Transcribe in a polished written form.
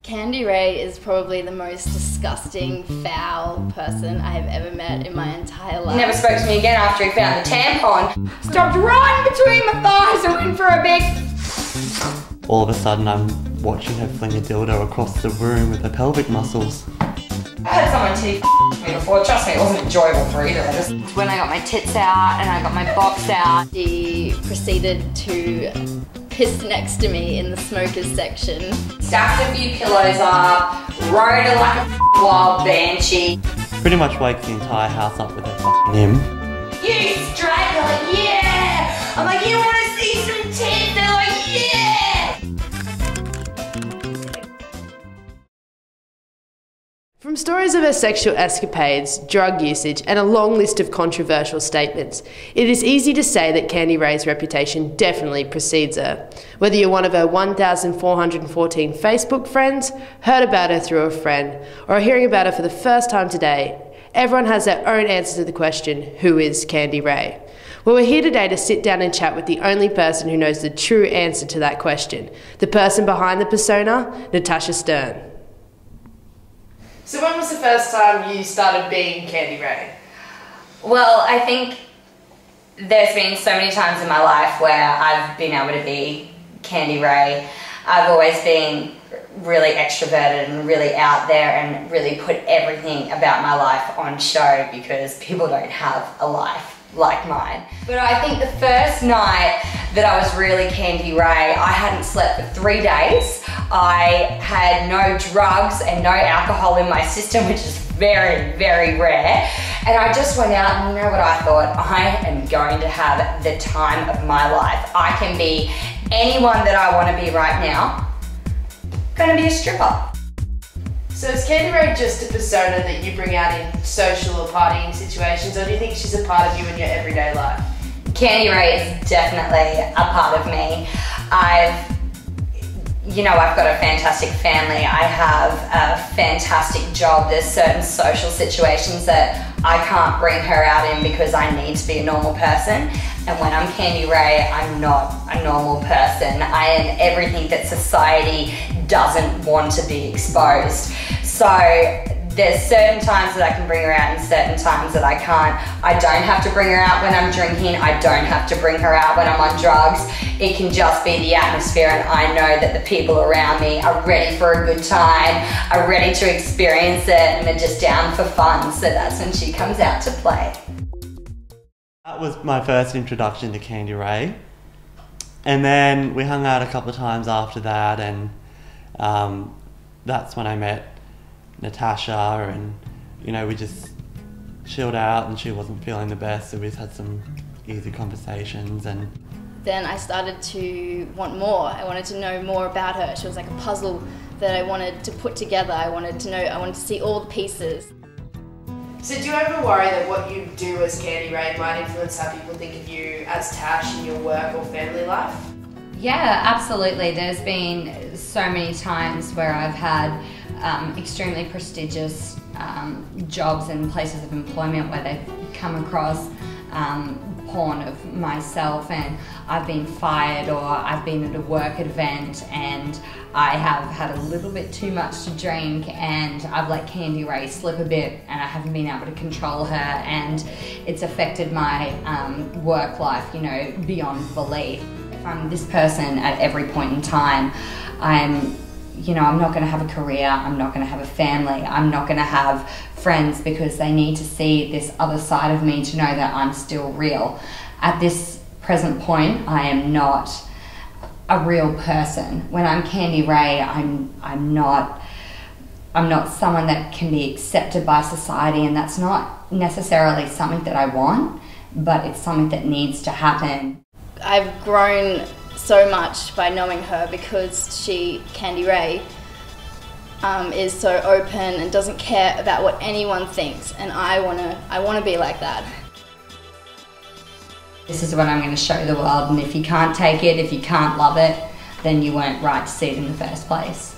Candii Ray is probably the most disgusting, foul person I have ever met in my entire life. He never spoke to me again after he found the tampon. Stopped right between my thighs and went for a big... All of a sudden I'm watching her fling a dildo across the room with her pelvic muscles. I had someone titty me before, trust me, it wasn't enjoyable for either of us. When I got my tits out and I got my box out. She proceeded to piss next to me in the smokers section. Stacked a few pillows up, rode her like a wild banshee. Pretty much wakes the entire house up with her fucking him. You straggler, yeah! I'm like, you wanna see some tits? They're like, yeah! From stories of her sexual escapades, drug usage, and a long list of controversial statements, it is easy to say that Candii Ray's reputation definitely precedes her. Whether you're one of her 1,414 Facebook friends, heard about her through a friend, or are hearing about her for the first time today, everyone has their own answer to the question, who is Candii Ray? Well, we're here today to sit down and chat with the only person who knows the true answer to that question, the person behind the persona, Natasha Stern. So when was the first time you started being Candii Ray? Well, I think there's been so many times in my life where I've been able to be Candii Ray. I've always been really extroverted and really out there and really put everything about my life on show because people don't have a life like mine. But I think the first night that I was really Candii Ray, I hadn't slept for 3 days. I had no drugs and no alcohol in my system, which is very, very rare. And I just went out and you know what I thought? I am going to have the time of my life. I can be anyone that I want to be right now. Gonna be a stripper. So is Candii Ray just a persona that you bring out in social or partying situations, or do you think she's a part of you in your everyday life? Candii Ray is definitely a part of me. I've got a fantastic family. I have a fantastic job. There's certain social situations that I can't bring her out in because I need to be a normal person. And when I'm Candii Ray, I'm not a normal person. I am everything that society doesn't want to be exposed. So there's certain times that I can bring her out and certain times that I can't. I don't have to bring her out when I'm drinking. I don't have to bring her out when I'm on drugs. It can just be the atmosphere and I know that the people around me are ready for a good time, are ready to experience it and are just down for fun. So that's when she comes out to play. That was my first introduction to Candii Ray. And then we hung out a couple of times after that and that's when I met Natasha and we just chilled out and she wasn't feeling the best so we just had some easy conversations and then I started to want more. I wanted to know more about her. She was like a puzzle that I wanted to put together. I wanted to see all the pieces. So do you ever worry that what you do as Candii Ray might influence how people think of you as Tash in your work or family life? Yeah, absolutely. There's been so many times where I've had extremely prestigious jobs and places of employment where they've come across porn of myself and I've been fired or I've been at a work event and I have had a little bit too much to drink and I've let Candii Ray slip a bit and I haven't been able to control her and it's affected my work life, beyond belief. If I'm this person at every point in time, I'm not going to have a career, I'm not going to have a family, I'm not going to have friends because they need to see this other side of me to know that I'm still real. At this present point, I am not a real person. When I'm Candii Ray, I'm not someone that can be accepted by society and that's not necessarily something that I want, but it's something that needs to happen. I've grown so much by knowing her because Candii Ray, is so open and doesn't care about what anyone thinks, and I wanna be like that. This is what I'm going to show the world, and if you can't take it, if you can't love it, then you weren't right to see it in the first place.